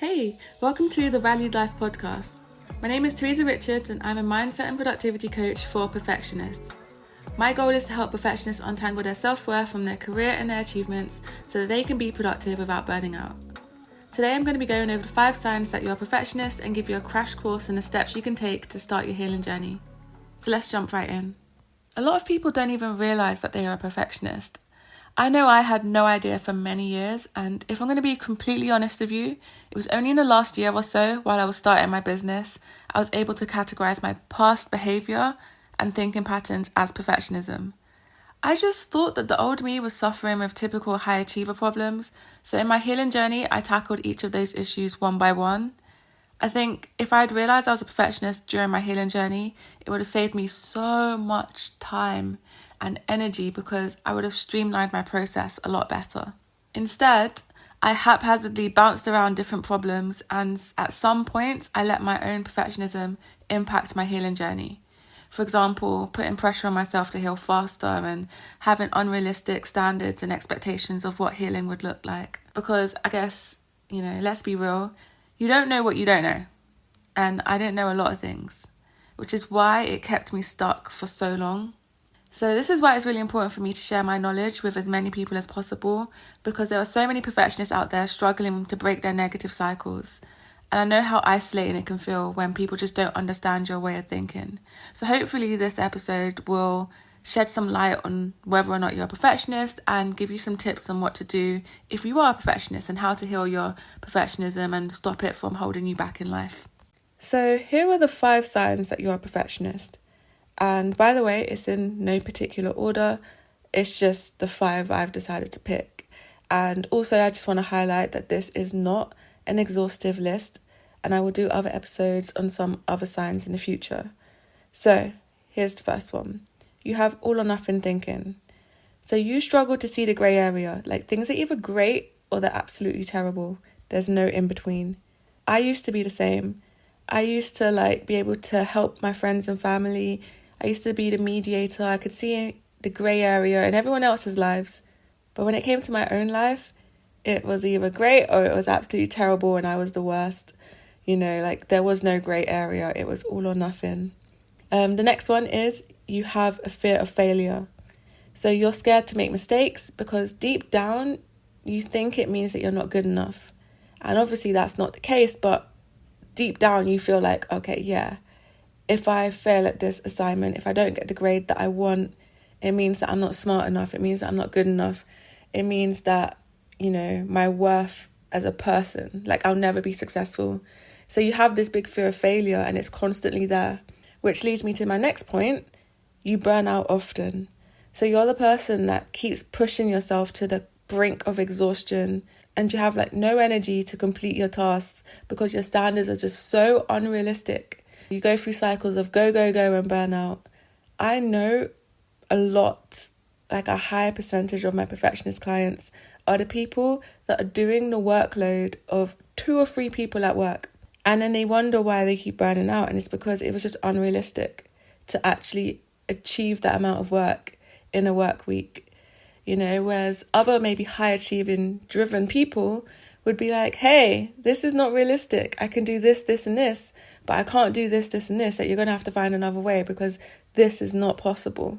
Hey, welcome to the Valued Life podcast. My name is Teresa Richards and I'm a mindset and productivity coach for perfectionists. My goal is to help perfectionists untangle their self-worth from their career and their achievements so that they can be productive without burning out. Today I'm going to be going over the 5 signs that you're a perfectionist and give you a crash course in the steps you can take to start your healing journey. So let's jump right in. A lot of people don't even realise that they are a perfectionist. I know I had no idea for many years, and if I'm going to be completely honest with you, it was only in the last year or so while I was starting my business, I was able to categorise my past behaviour and thinking patterns as perfectionism. I just thought that the old me was suffering with typical high achiever problems, so in my healing journey, I tackled each of those issues one by one. I think if I'd realised I was a perfectionist during my healing journey, it would have saved me so much time and energy because I would have streamlined my process a lot better. Instead, I haphazardly bounced around different problems, and at some points I let my own perfectionism impact my healing journey. For example, putting pressure on myself to heal faster and having unrealistic standards and expectations of what healing would look like. Because I guess, let's be real, you don't know what you don't know. And I didn't know a lot of things, which is why it kept me stuck for so long. So this is why it's really important for me to share my knowledge with as many people as possible, because there are so many perfectionists out there struggling to break their negative cycles. And I know how isolating it can feel when people just don't understand your way of thinking. So hopefully this episode will shed some light on whether or not you're a perfectionist and give you some tips on what to do if you are a perfectionist and how to heal your perfectionism and stop it from holding you back in life. So here are the 5 signs that you're a perfectionist. And by the way, it's in no particular order. It's just the 5 I've decided to pick. And also I just want to highlight that this is not an exhaustive list, and I will do other episodes on some other signs in the future. So here's the first one. You have all or nothing thinking. So you struggle to see the grey area, like things are either great or they're absolutely terrible. There's no in between. I used to be the same. I used to be able to help my friends and family. I used to be the mediator. I could see the grey area in everyone else's lives. But when it came to my own life, it was either great or it was absolutely terrible and I was the worst. There was no grey area. It was all or nothing. The next one is you have a fear of failure. So you're scared to make mistakes because deep down you think it means that you're not good enough. And obviously that's not the case, but deep down you feel like, okay, yeah, if I fail at this assignment, if I don't get the grade that I want, it means that I'm not smart enough. It means that I'm not good enough. It means that, my worth as a person, I'll never be successful. So you have this big fear of failure and it's constantly there, which leads me to my next point. You burn out often. So you're the person that keeps pushing yourself to the brink of exhaustion and you have no energy to complete your tasks because your standards are just so unrealistic. You go through cycles of go, go, go and burn out. I know a lot, a high percentage of my perfectionist clients are the people that are doing the workload of 2 or 3 people at work. And then they wonder why they keep burning out. And it's because it was just unrealistic to actually achieve that amount of work in a work week. Whereas other maybe high achieving driven people would be like, hey, this is not realistic. I can do this, this and this, but I can't do this, this and this. That you're going to have to find another way because this is not possible.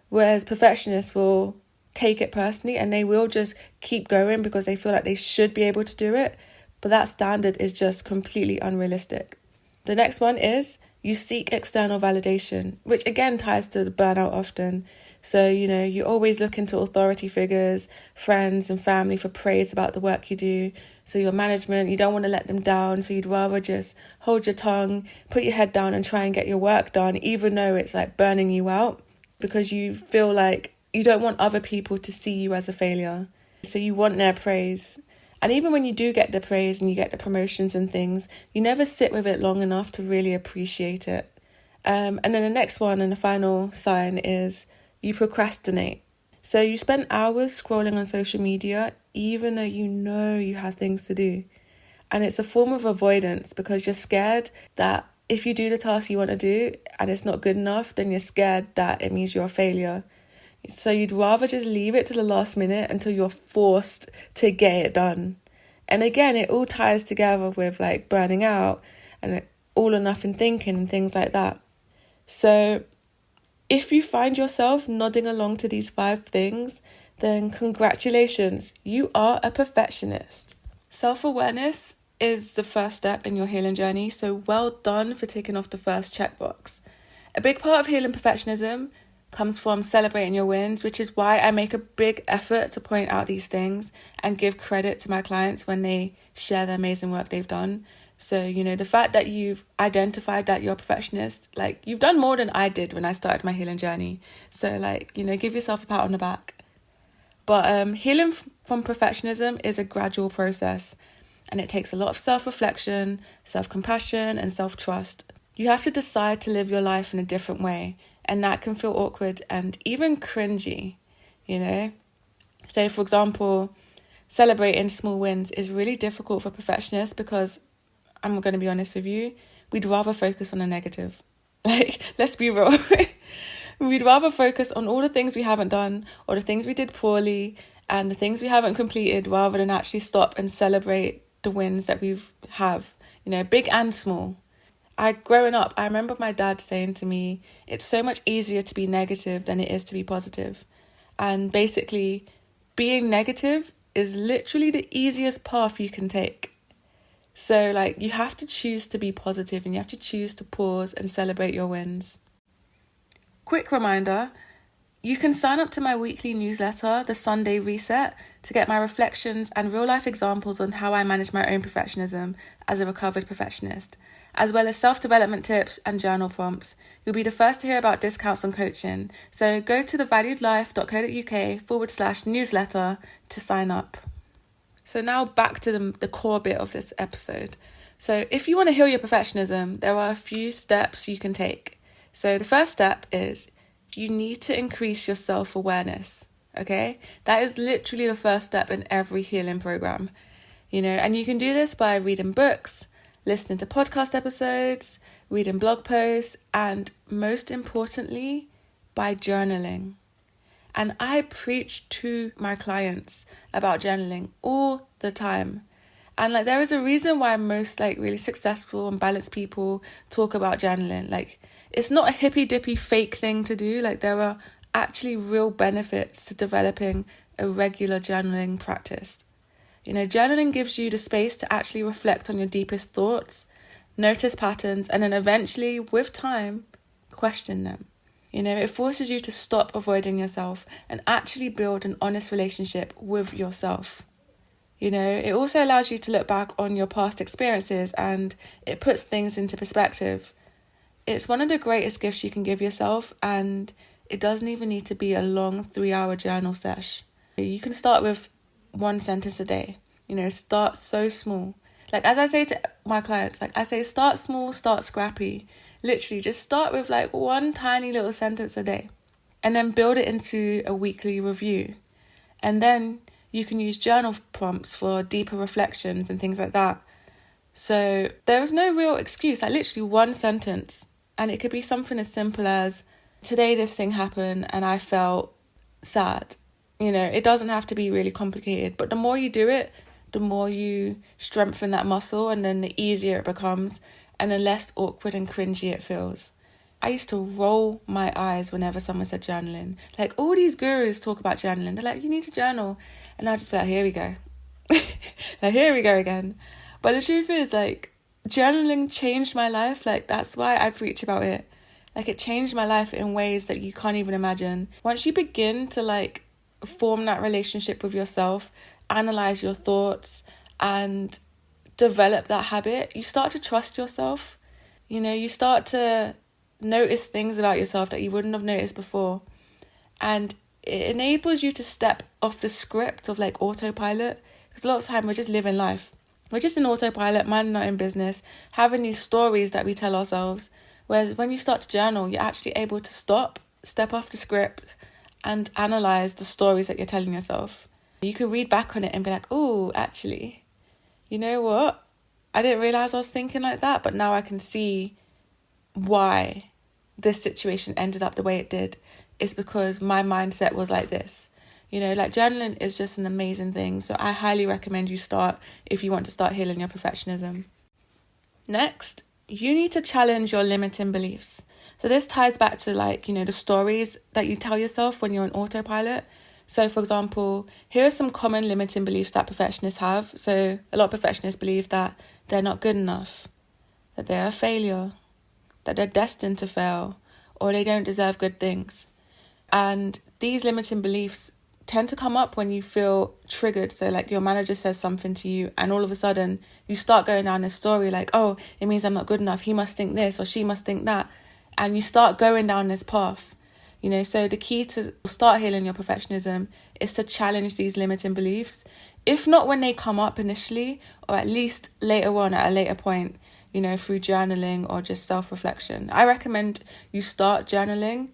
Whereas perfectionists will take it personally and they will just keep going because they feel like they should be able to do it. But that standard is just completely unrealistic. The next one is you seek external validation, which again ties to the burnout often. So, you always look into authority figures, friends and family for praise about the work you do. So your management, you don't want to let them down. So you'd rather just hold your tongue, put your head down and try and get your work done, even though it's burning you out because you feel like you don't want other people to see you as a failure. So you want their praise. And even when you do get the praise and you get the promotions and things, you never sit with it long enough to really appreciate it. And then the next one and the final sign is you procrastinate. So you spend hours scrolling on social media, even though you know you have things to do. And it's a form of avoidance because you're scared that if you do the task you want to do and it's not good enough, then you're scared that it means you're a failure. So you'd rather just leave it to the last minute until you're forced to get it done. And again, it all ties together with like burning out and all or nothing thinking and things like that. So if you find yourself nodding along to these 5 things, then congratulations, you are a perfectionist. Self-awareness is the first step in your healing journey, so well done for ticking off the first checkbox. A big part of healing perfectionism comes from celebrating your wins, which is why I make a big effort to point out these things and give credit to my clients when they share the amazing work they've done. So, the fact that you've identified that you're a perfectionist, like, you've done more than I did when I started my healing journey. So, give yourself a pat on the back. But healing from perfectionism is a gradual process, and it takes a lot of self-reflection, self-compassion, and self-trust. You have to decide to live your life in a different way, and that can feel awkward and even cringy, So, for example, celebrating small wins is really difficult for perfectionists because, I'm going to be honest with you, we'd rather focus on the negative. Let's be real. We'd rather focus on all the things we haven't done or the things we did poorly and the things we haven't completed rather than actually stop and celebrate the wins that we have, big and small. Growing up, I remember my dad saying to me, it's so much easier to be negative than it is to be positive. And basically, being negative is literally the easiest path you can take. So, you have to choose to be positive and you have to choose to pause and celebrate your wins. Quick reminder, you can sign up to my weekly newsletter, The Sunday Reset, to get my reflections and real-life examples on how I manage my own perfectionism as a recovered perfectionist, as well as self-development tips and journal prompts. You'll be the first to hear about discounts on coaching. So go to thevaluedlife.co.uk/newsletter to sign up. So now back to the core bit of this episode. So if you want to heal your perfectionism, there are a few steps you can take. So the first step is you need to increase your self-awareness, okay? That is literally the first step in every healing program, and you can do this by reading books, listening to podcast episodes, reading blog posts, and most importantly, by journaling. And I preach to my clients about journaling all the time. And there is a reason why most really successful and balanced people talk about journaling. It's not a hippy dippy fake thing to do. There are actually real benefits to developing a regular journaling practice. Journaling gives you the space to actually reflect on your deepest thoughts, notice patterns, and then eventually, with time, question them. It forces you to stop avoiding yourself and actually build an honest relationship with yourself. It also allows you to look back on your past experiences and it puts things into perspective. It's one of the greatest gifts you can give yourself, and it doesn't even need to be a long 3-hour journal sesh. You can start with 1 sentence a day. Start so small. As I say to my clients, I say start small, start scrappy. Literally just start with 1 tiny little sentence a day and then build it into a weekly review. And then you can use journal prompts for deeper reflections and things like that. So there is no real excuse, literally 1 sentence. And it could be something as simple as, today this thing happened and I felt sad. It doesn't have to be really complicated. But the more you do it, the more you strengthen that muscle, and then the easier it becomes and the less awkward and cringy it feels. I used to roll my eyes whenever someone said journaling. All these gurus talk about journaling. They're you need to journal. And I'll just be here we go. Here we go again. But the truth is, journaling changed my life. That's why I preach about it. It changed my life in ways that you can't even imagine. Once you begin to, form that relationship with yourself, analyze your thoughts, and develop that habit, you start to trust yourself. You start to notice things about yourself that you wouldn't have noticed before. And it enables you to step off the script of autopilot, because a lot of the time we're just living life. We're just in autopilot, minding our own business, having these stories that we tell ourselves. Whereas when you start to journal, you're actually able to step off the script and analyze the stories that you're telling yourself. You can read back on it and be oh, actually, you know what? I didn't realize I was thinking like that, but now I can see why this situation ended up the way it did. It's because my mindset was like this. Like journaling is just an amazing thing. So I highly recommend you start if you want to start healing your perfectionism. Next, you need to challenge your limiting beliefs. So this ties back to the stories that you tell yourself when you're on autopilot. So for example, here are some common limiting beliefs that perfectionists have. So a lot of perfectionists believe that they're not good enough, that they're a failure, that they're destined to fail, or they don't deserve good things. And these limiting beliefs tend to come up when you feel triggered. So your manager says something to you and all of a sudden you start going down this story oh, it means I'm not good enough. He must think this or she must think that. And you start going down this path. So the key to start healing your perfectionism is to challenge these limiting beliefs. If not when they come up initially, or at least later on at a later point, through journaling or just self-reflection. I recommend you start journaling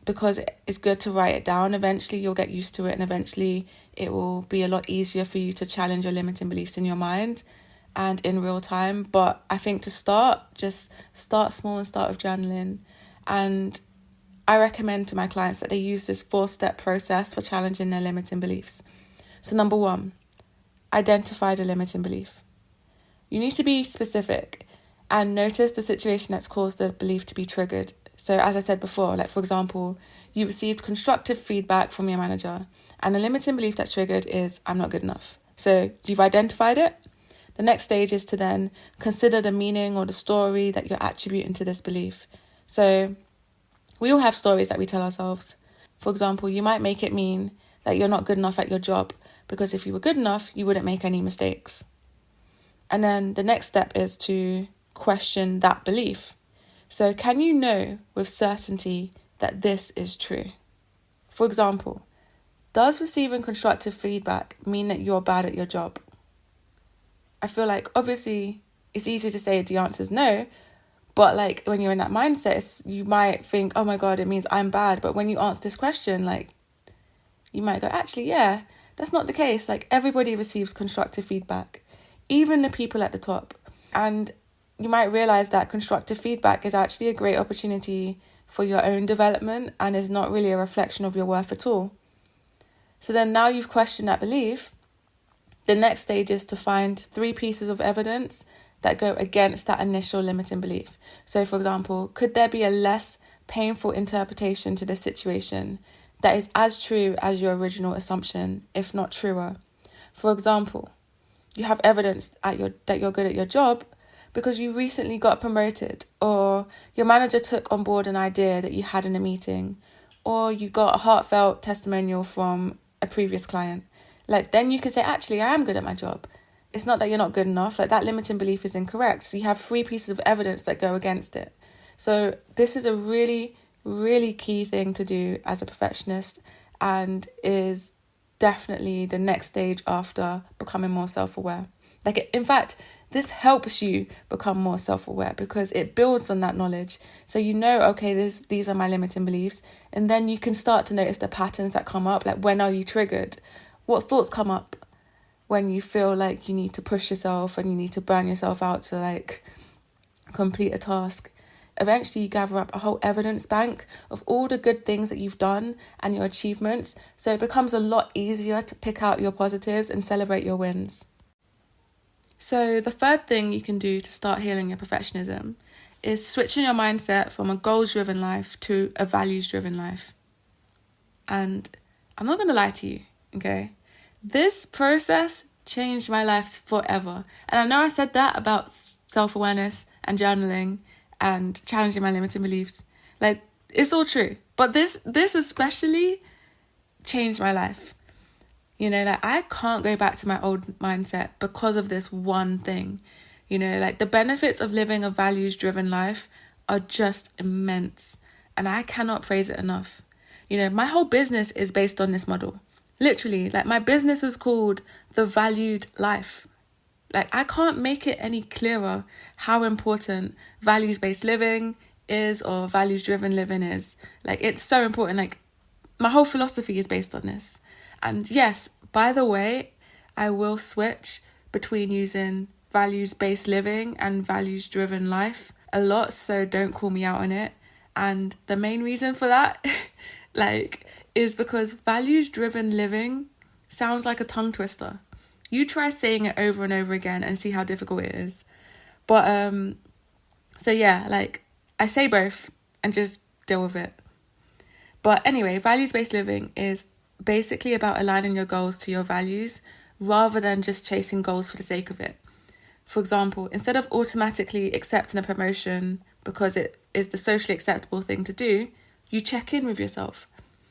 because it's good to write it down. Eventually you'll get used to it and eventually it will be a lot easier for you to challenge your limiting beliefs in your mind and in real time. But I think to start, just start small and start with journaling. And I recommend to my clients that they use this 4-step process for challenging their limiting beliefs. So number 1, identify the limiting belief. You need to be specific and notice the situation that's caused the belief to be triggered. So as I said before, for example, you received constructive feedback from your manager and the limiting belief that's triggered is I'm not good enough. So you've identified it. The next stage is to then consider the meaning or the story that you're attributing to this belief. So we all have stories that we tell ourselves. For example, you might make it mean that you're not good enough at your job because if you were good enough, you wouldn't make any mistakes. And then the next step is to question that belief. So can you know with certainty that this is true? For example, does receiving constructive feedback mean that you're bad at your job? I feel obviously it's easy to say the answer is no, but when you're in that mindset, you might think, oh my God, it means I'm bad. But when you answer this question, you might go, actually, yeah, that's not the case. Everybody receives constructive feedback, even the people at the top. And you might realize that constructive feedback is actually a great opportunity for your own development and is not really a reflection of your worth at all. So then now you've questioned that belief, the next stage is to find 3 pieces of evidence that go against that initial limiting belief. So for example, could there be a less painful interpretation to this situation that is as true as your original assumption, if not truer? For example, you have evidence that you're good at your job because you recently got promoted, or your manager took on board an idea that you had in a meeting, or you got a heartfelt testimonial from a previous client. Then you can say, actually, I am good at my job. It's not that you're not good enough. That limiting belief is incorrect. So you have 3 pieces of evidence that go against it. So this is a really, really key thing to do as a perfectionist and is definitely the next stage after becoming more self-aware. In fact, this helps you become more self-aware because it builds on that knowledge. So okay, these are my limiting beliefs. And then you can start to notice the patterns that come up. When are you triggered? What thoughts come up when you feel you need to push yourself and you need to burn yourself out to complete a task? Eventually you gather up a whole evidence bank of all the good things that you've done and your achievements. So it becomes a lot easier to pick out your positives and celebrate your wins. So the third thing you can do to start healing your perfectionism is switching your mindset from a goals-driven life to a values-driven life. And I'm not going to lie to you, okay? This process changed my life forever. And I know I said that about self-awareness and journaling and challenging my limiting beliefs. It's all true. But this especially changed my life. I can't go back to my old mindset because of this one thing. The benefits of living a values-driven life are just immense. And I cannot praise it enough. My whole business is based on this model. Literally, my business is called The Valued Life. I can't make it any clearer how important values-based living is or values-driven living is. It's so important. My whole philosophy is based on this. And yes, by the way, I will switch between using values-based living and values-driven life a lot, so don't call me out on it. And the main reason for that, is because values-driven living sounds like a tongue twister. You try saying it over and over again and see how difficult it is. But, so yeah, like, I say both and just deal with it. But anyway, values-based living is basically about aligning your goals to your values rather than just chasing goals for the sake of it. For example, instead of automatically accepting a promotion because it is the socially acceptable thing to do, you check in with yourself.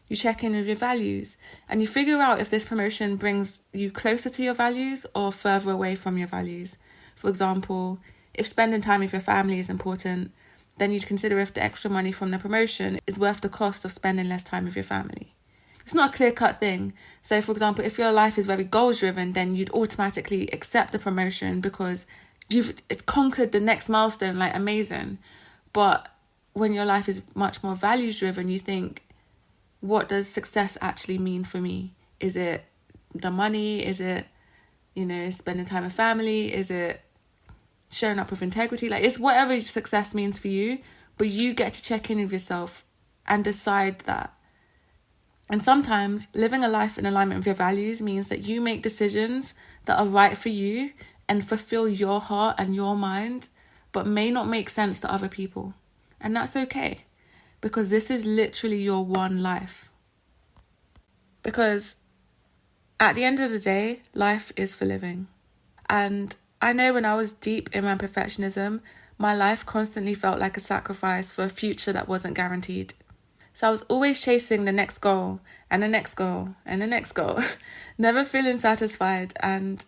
You check in with your values and you figure out if this promotion brings you closer to your values or further away from your values. For example, if spending time with your family is important, then you'd consider if the extra money from the promotion is worth the cost of spending less time with your family. It's not a clear-cut thing. So, for example, if your life is very goals-driven, then you'd automatically accept the promotion because you've conquered the next milestone, like amazing. But when your life is much more values-driven, you think, what does success actually mean for me? Is it the money? Is it, spending time with family? Is it showing up with integrity? Like, it's whatever success means for you, but you get to check in with yourself and decide that. And sometimes living a life in alignment with your values means that you make decisions that are right for you and fulfill your heart and your mind, but may not make sense to other people. And that's okay, because this is literally your one life. Because at the end of the day, life is for living. And I know when I was deep in my perfectionism, my life constantly felt like a sacrifice for a future that wasn't guaranteed. So I was always chasing the next goal and the next goal and the next goal, never feeling satisfied. And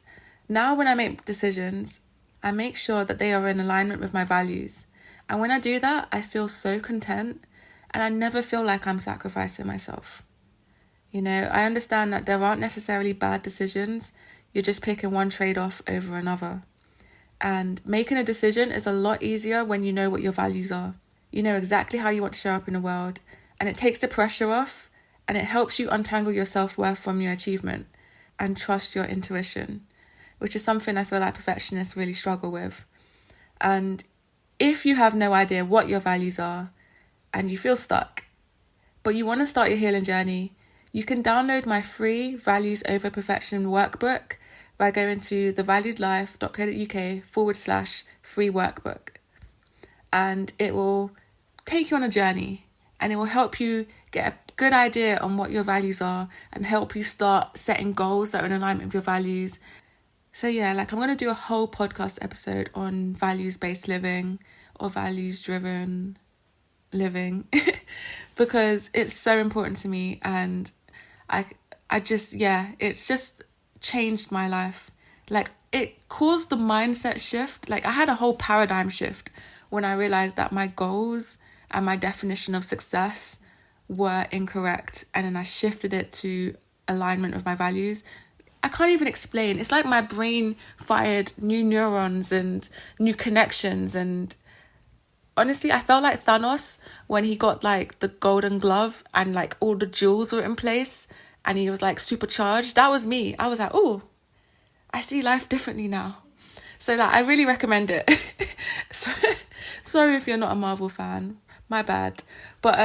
now when I make decisions, I make sure that they are in alignment with my values. And when I do that, I feel so content and I never feel like I'm sacrificing myself. I understand that there aren't necessarily bad decisions. You're just picking one trade-off over another. And making a decision is a lot easier when you know what your values are. You know exactly how you want to show up in the world. And it takes the pressure off and it helps you untangle your self-worth from your achievement and trust your intuition, which is something I feel like perfectionists really struggle with. And if you have no idea what your values are and you feel stuck, but you want to start your healing journey, you can download my free Values Over Perfection workbook by going to thevaluedlife.co.uk/free workbook. And it will take you on a journey and it will help you get a good idea on what your values are and help you start setting goals that are in alignment with your values. So yeah, I'm going to do a whole podcast episode on values-based living or values-driven living because it's so important to me and it's just changed my life. It caused the mindset shift. I had a whole paradigm shift when I realized that my goals and my definition of success were incorrect. And then I shifted it to alignment with my values. I can't even explain. It's like my brain fired new neurons and new connections. And honestly, I felt like Thanos when he got the golden glove and all the jewels were in place and he was supercharged. That was me. I was like, oh, I see life differently now. So I really recommend it. Sorry if you're not a Marvel fan. My bad. But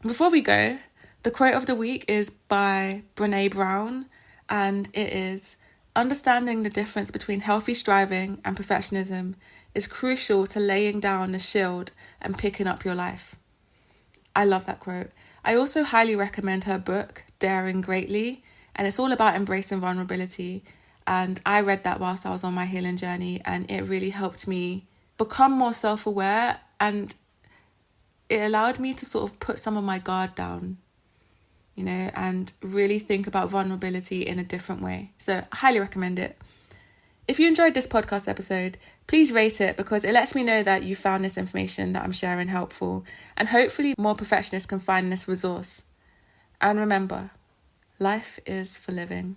before we go, the quote of the week is by Brené Brown. And it is, understanding the difference between healthy striving and perfectionism is crucial to laying down the shield and picking up your life. I love that quote. I also highly recommend her book, Daring Greatly. And it's all about embracing vulnerability. And I read that whilst I was on my healing journey. And it really helped me become more self-aware. And it allowed me to sort of put some of my guard down, and really think about vulnerability in a different way. So I highly recommend it. If you enjoyed this podcast episode, please rate it because it lets me know that you found this information that I'm sharing helpful, and hopefully more perfectionists can find this resource. And remember, life is for living.